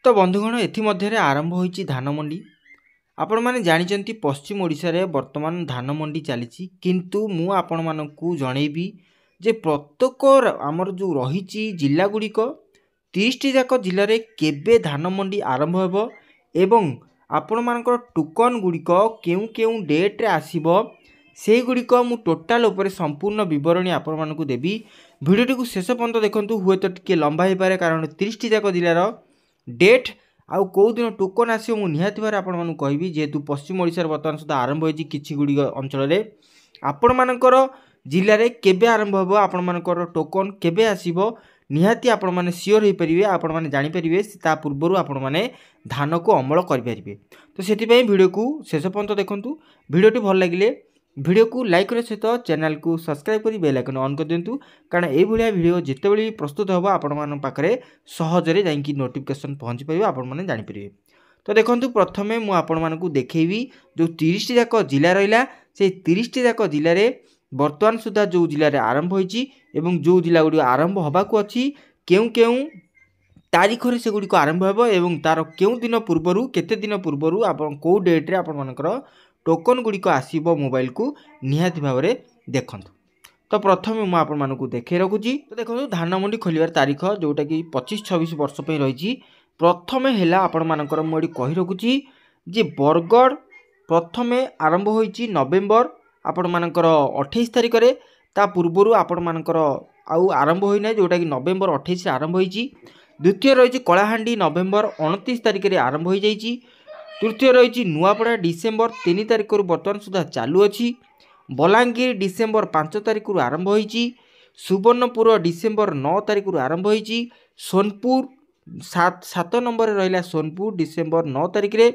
तो बंधुगण एथमध्य आरंभ होईची धान मंडी। आपण माने जानिचंती पश्चिम ओडिशा रे वर्तमान धान मंडी चली किंतु मु आपण मानकू जणेबी जे प्रत्येक आमर जो रही जिला गुड़िक 30टी जाक जिले में केबे धान मंडी आरंभ हेबो एवं आपण मानकर टोकन गुड़िक केउ केउ डेट रे आसीबो से गुड़िक मु टोटाल उपरे संपूर्ण विवरणी आपण मानकू देबी। भिडियोटी को शेष पर्यंत देखंतु हुए तो टिके लंबा हो पारे कारण 30टी जाक जिलार डेट आउ कौ दिन टोकन आसो मु निहाती भार आपण मानकू कहबी जेहेतु पश्चिम ओडिशा वर्तमान सुधा आरंभ होईची किछि गुड़ी अंचल रे आपण मानकर जिले रे केबे आरंभ हेबो आपण मानकर टोकन केबे आसीबो निहाती आपण माने सियोर हो पारे आपण माने जानि पारिबे ता पूर्वरु आपण माने धान को अमल करि पारिबे। तो सेति पई वीडियो को शेष पर्यंत देखंतु। वीडियोटी भल लागिले वीडियो को लाइक करे सहित चैनल को सब्सक्राइब करी बेल आइकन ऑन कर दिंतु कारण ए भलिया वीडियो जेतेबेले प्रस्तुत होबो आपण मान पाखरे सहजरे जाईकी नोटिफिकेशन पहुंची परिबे आपण माने जानि परिबे। तो देखंतु प्रथमे मु आपण मानकू देखैबी जो 30टी जाक जिला रहिला से 30टी जाक जिले रे वर्तमान सुधा जो जिले में आरंभ होईची एवं जो जिला गुड़ी आरंभ होबाकू अच्छी केउ केउ तारीख रे से गुड़ी आरंभ हेबो एवं तार केउ दिन पूर्वरु केते दिन पूर्वरु आपण को डेट रे आपण मानकर टोकन गुड़िक आसीबो मोबाइल को निहाती भाव में देखंतु। तो प्रथमे मु आपण मानकू देखे रखुची। तो देखंतु धान मंडी खोलिबार तारीख जोटा कि 25-26 वर्ष पे रही। प्रथमे हेला आपण मानकर मु एडी कहि रखुची जे बरगढ़ प्रथमे आरंभ होईची नवेम्बर आपण मानकर 28 तारिख रे ता पूर्वरु आपण मानकर आउ आरंभ होई नै जोटा कि नवेम्बर 28 रे आरंभ होईची। द्वितीय रही कलाहांडी नवेम्बर 29 तारिख रे आरंभ होई जाईची। तृतीय रही नुआपड़ा डिसेम्बर 3 तारिख बर्तमान सुधा चालू अच्छी। बलांगीर डिसेम्बर 5 तारिख आरंभ होईची। सुवर्णपुर डिसेम्बर 9 तारिख आरंभ होईची। सोनपुर 7 नंबर रहिला सोनपुर डिसेम्बर 9 तारिख रे।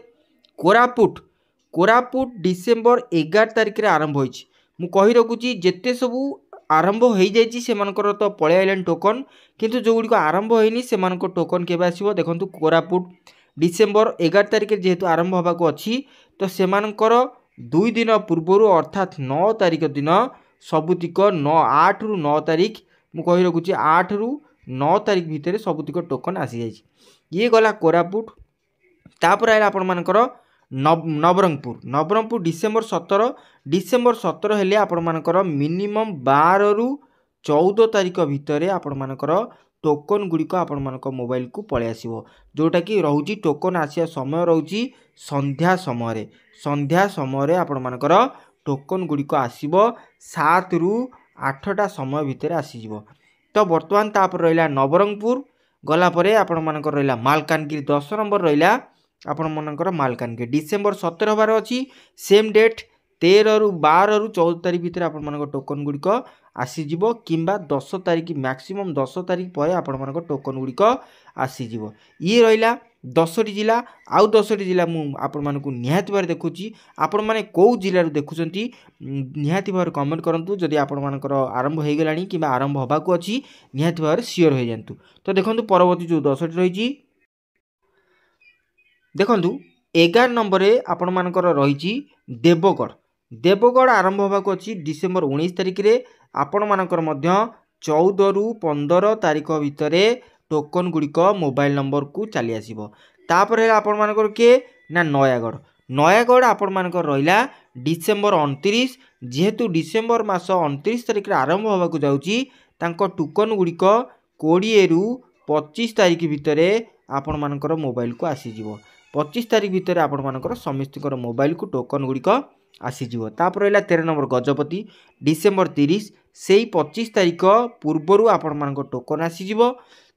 कोरापुट डिसेम्बर 11 तारिख रे आरंभ होईची। मु कहि रखुची जेते सबु आरंभ हो जाइए से तो पलि आइलान टोकन किंतु जो गुड़िक आरंभ होनी से टोकन केबे आसीबो देखंतु कोरापुट डिसेम्बर 11 तारिख जेहेतु आरंभ होबाको अच्छी तो सेमानकर 2 दिन पूर्वर अर्थात 9 तारिख दिन सबुतिक 8 रु 9 तारिख मु कहि रखुची 8 रु 9 तारिख भितर सबुतिक टोकन आसी जाइए। ये गला कोरापुट तापर आइला आपण मानकर नवरंगपुर डिसेम्बर 17 हेले आपण मानकर मिनिमम 12 रु 14 तारिख भितर आपण मानकर टोकन गुड़िक आपण मानक मोबाइल को पलि आसीबो जोटा कि रोची टोकन आसिया समय रोची संध्या समय आपण मानकर टोकन गुड़िक आसीबो 7 रु 8टा समय भितर आसीजिवो। तो वर्तमान तापर रहिला नवरंगपुर गला परे आपण मानकर रहिला मालकानगिरी 10 नंबर रहिला आपण मानकर मालकानगिरी डिसेम्बर 17 होबार अछि। सेम डेट 13 रु 12 रु 14 तारिख भितर आपण मानकर टोकन गुड़िक आसीजिवो किंबा 10 तारिख मैक्सिमम 10 तारिख पर आपण मानकर टोकन गुड़िक आसीजिवो। ये रहिला 10टी जिला आउ 10टी जिला मु आपण मानकू निहाती भार देखुची। आपण माने को जिल्ला देखुचंती निहाती भार कमेंट करंतु जदि आपण मानकर आरंभ हो गलानी किंबा आरंभ होबाकू अछि निहाती भार सियोर हो जांतु। तो देखंतु परवर्ती जो 10टी रहिची देखंतु 11 नंबर रे आपण मानकर रहिची देवगढ़ आरंभ होबाकू अछि डिसेम्बर 19 तारिख रे आपण मानकर मध्य 14 रु 15 तारिख भितर टोकन गुड़िक मोबाइल नंबर को चली आसीबो। तापर है आपण मानकर के ना नयागढ़ आपण मानकर रहिला डिसेम्बर 29 जेहेतु डिसेम्बर मास 29 तारिख रे आरंभ होबाकू जाउची तांको टोकन गुड़िक 20 रु 25 तारिख भितर आपण मानकर मोबाइल को आसीजिवो। 25 तारिख भितर आपण मानकर समिस्तिकर मोबाइल को टोकन गुड़िक आसीजिवो। तापर रहिला 13 नंबर गजपति डिसेम्बर 30 सेई 25 तारिख पूर्वरु आपण मानकर टोकन आसीजिवो।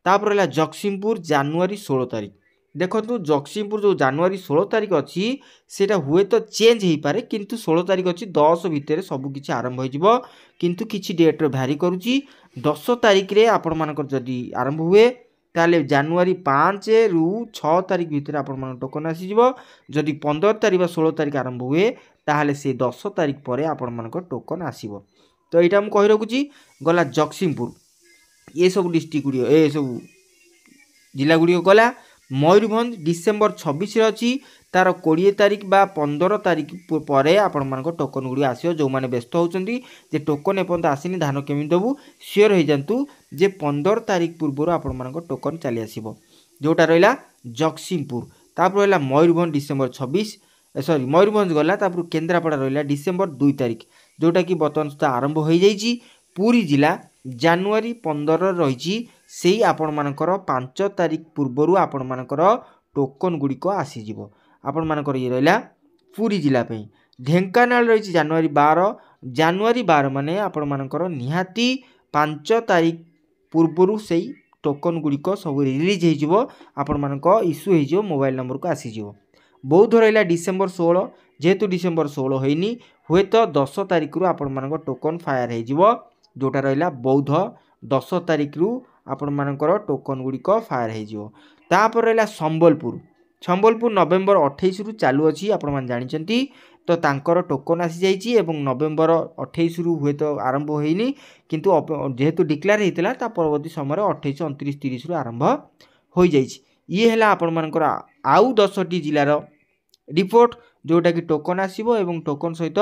तापर रहिला जगतसिंहपुर जनवरी 16 तारिख देखंतु जगतसिंहपुर जो जनवरी 16 तारिख अच्छी सेटा हुए तो चेंज हो पारे किंतु 16 तारिख अच्छी 10 भितर सब किछि आरंभ हो किंतु किछि डेट भारी करूची 10 तारिख रे आपण मानकर जदि आरंभ हुए ताले जनवरी 5 रु 6 तारिख भितर आपण मान टोकन आसीजिवो। जदि 15 तारिख बा 16 तारिख आरंभ हुए ताहले से 10 तारिख पर आपण मानकर टोकन आसीबो। तो एटा हम कहि रखुची गला जगतसिंहपुर ये सब डिस्ट्रिक्ट गुड़ी ए सब जिला गुड़ी गला। मयूरभंज डिसेम्बर 26 अच्छी तार 20 तारिख बा 15 तारिख पर आपण मानक टोकन गुड़ी आसो जो मैंने व्यस्त होती जे टोकन एपर्त आसनी धान केमी देवु सियोर हो जातु जे 15 तारिख पूर्व आपण मानक टोकन चली आसो। जोटा रहा जगतसिंहपुर तापर रहा मयूरभंज डिसेम्बर 26 सॉरी मयूरभंज गला तापर केन्द्रापड़ा रहा डिसेम्बर 2 तारिख जोटा कि बर्तमान सुधा आरंभ हो जाइए। पुरी जिला जानुआरी 15 रही से आपण मानकर 5 तारिख पूर्वर आपण मानकर टोकन गुड़िक आसीज आपण मानकर ये रहा पुरी जिला पे। ढेंकानाल रही जानुआरी 12 माने आपण मानकर निहाती 5 तारिख पूर्वर से टोकन गुड़िक सब रिलीज हो आपण मानक इश्यू हो मोबाइल नंबर को आसीज। बौद्ध रहा डिसेम्बर 16 जेहेतु डिसेम्बर 16 होनी हुए तो 10 तारिख रु आपण मानक टोकन फायर हो जोटा रहा बौद्ध 10 तारिख रु आपण मानकर टोकन गुड़िक फायर होपर रहा संबलपुर नवेम्बर 28 रु चालू अच्छी आपण मैंने जानते तो तांकर टोकन आसी जाइए नवेम्बर 28 रु हुए तो आरंभ होनी किंतु जेहेतु डिक्लेयर होता ता परवर्ती समय 28 29 30 रु आरंभ हो जाइए। ये है आपण मानकर आउ 10टी जिलार रिपोर्ट जोटा कि टोकन आसो एवं टोकन सहित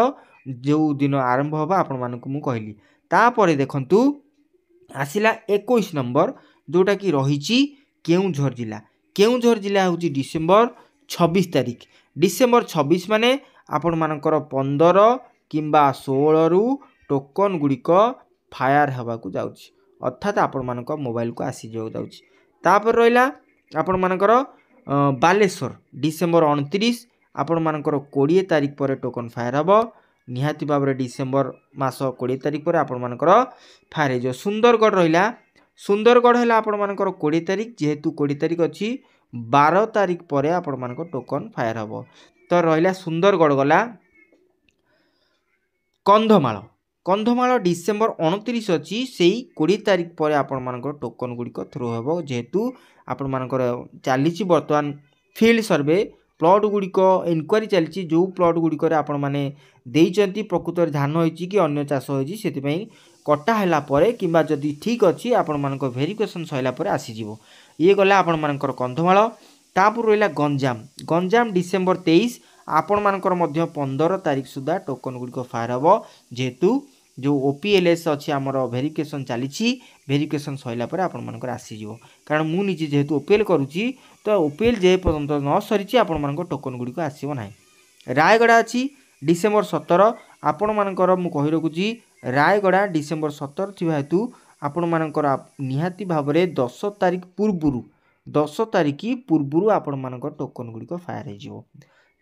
जो दिन आरंभ होगा आपण मानक मु कहली। तापर देखंतु आसिला 21 नंबर जोटा कि रही केउंझर जिला हूँ डिसेम्बर 26 तारिख डिसेम्बर 26 माने आपण मानकर 15 किंबा 16 रु टोकन गुड़िक फायर हवा को जाउछि अर्थात आपण मानक मोबाइल को आसी जाउछि। तापर रहिला आपण मानकर बालेश्वर डिसेम्बर 29 आपण मानकर 20 तारिख पर टोकन फायर हबो निहाती भाव डिसेम्बर मास 20 तारिख पर आपण मानकर फायर हो। सुंदरगढ़ रहिला सुंदरगढ़ है आपण मानकर 20 तारिख जेहेतु 20 तारिख अच्छी 12 तारिख पर आपण मानकर टोकन फायर हबो। तो रहिला सुंदरगढ़ गला कंधमाल डिसेम्बर 29 अच्छी से 20 तारिख पर आपण मानकर टोकन गुड़िक थ्रो हेबो जेहेतु आपण मानकर चली बर्तमान फील्ड सर्वे प्लट गुड़िक इनक्वारी चली जो प्लट गुड़िक आपण माने देइचंती प्रकृत धान होइची कि अन्य चाष होइची सेतिपई कटा हैला परे किंबा जदि ठीक अच्छी आपण मानकर वेरिफिकेशन सैला परे आसी जिवो। ये गला आपण मानकर कंधमाल तापर रहिला गंजाम डिसेम्बर 23 आपण मानकर मध्य 15 तारिख सुधा टोकन गुड़िक फायर हबो जेहेतु जो ओपीएलएस अच्छी आमर वेरिफिकेशन चली वेरिफिकेशन सैला परे आपण मानकर आसी जिवो कारण मु निजे जेहेतु ओपीएल करूची तो ओपीएल जे पर्यंत न सरीची आपण मानकर टोकन गुड़िक आसीबो नाही। रायगड़ा अच्छी डिसेम्बर 17 आपण मानकर मु कहि रखुची रायगड़ा डिसेम्बर 17 थिबा हेतु आपण मानकर निहाती भाव में 10 तारिख पूर्व आपण मानकर टोकन गुड़िक फायर हो।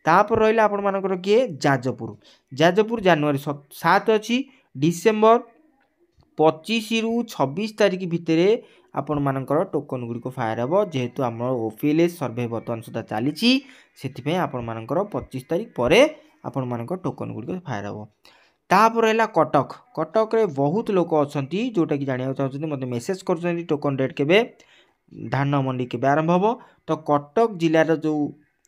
तापर रहिला आपण मानकर किए जाजपुर जानुआरी 7 अच्छी डिसेम्बर 25 रु 26 तारिख भितर आपण मानकर टोकन गुड़िक फायर हो जेहेतु आम ओपीएलएस सर्वे बर्तमान सुधा चली से आपण मानकर 25 तारिख पर आपण मानकर टोकन गुड़िक फायर हो। तापर है कटक रे बहुत लोक अच्छा जोटा कि जाना चाहते मतलब मेसेज कर टोकन डेट के धान मंडी के आरंभ हो। तो कटक जिलार जो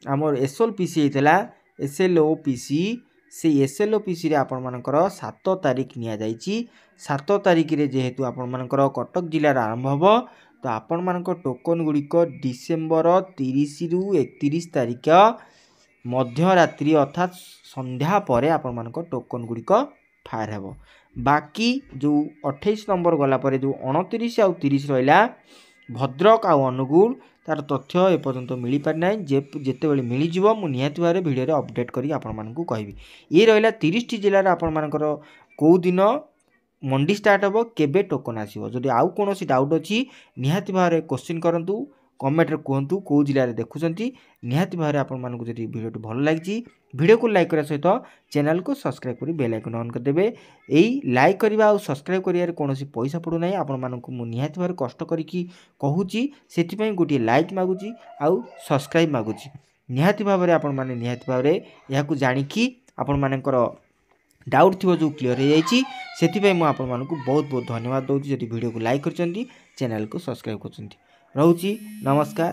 आमर एसएलपीसी होता एसएलओपीसी से एसएलओपीसी रे आपण मानकर 7 तारिख निया जाइछि 7 तारिख रे जेहेतु आपण मानकर कटक जिलार आरंभ हो तो आपण मानकर टोकन गुड़िक डिसेम्बर 30 रु 31 तारिख मध्यरात्रि अर्थात संध्या पर आपण मानकर टोकन गुड़िक फायर हो। बाकी जो 28 नंबर गला पर जो 29 आउ 30 रहा भद्रक आउ अनुगुल तार तथ्य एपर्यंत मिल पारि ना जेते बेले मिल जिवो मु निहाती भारे वीडियो रे अपडेट करी आपण मानकु कहबी। ये रहिला 30 टी जिल्ला रे आपण मानकर को दिन मंडी स्टार्ट हो केबे टोकन आसीबो। जदि आउ कोनोसी डाउट अछि निहाती भारे क्वेश्चन करंतु कमेंट रे कहंतु को जिल्ला रे देखुचंती निहाती भारे आपण मानकु जदि वीडियो भल लागिछि वीडियो को लाइक करा सहित चैनल को सब्सक्राइब करी बेल आइकन ऑन कर देबे। एई लाइक करबा और सब्सक्राइब करियार कोनोसी पैसा पड़ू नाही आपण मानकु मु निहाती भारे कष्ट करिकि कहूची सेति पई गोटी लाइक मागुची आउ सब्सक्राइब मागुची निहाती भाबरे आपण माने निहाती भाबरे याकु जानिकि आपण मानकर डाउट थी जो क्लियर हो जाइए से मुझे आपको बहुत बहुत धन्यवाद दूसरी जब वीडियो को लाइक कर चैनल को सब्सक्राइब कर रोची नमस्कार।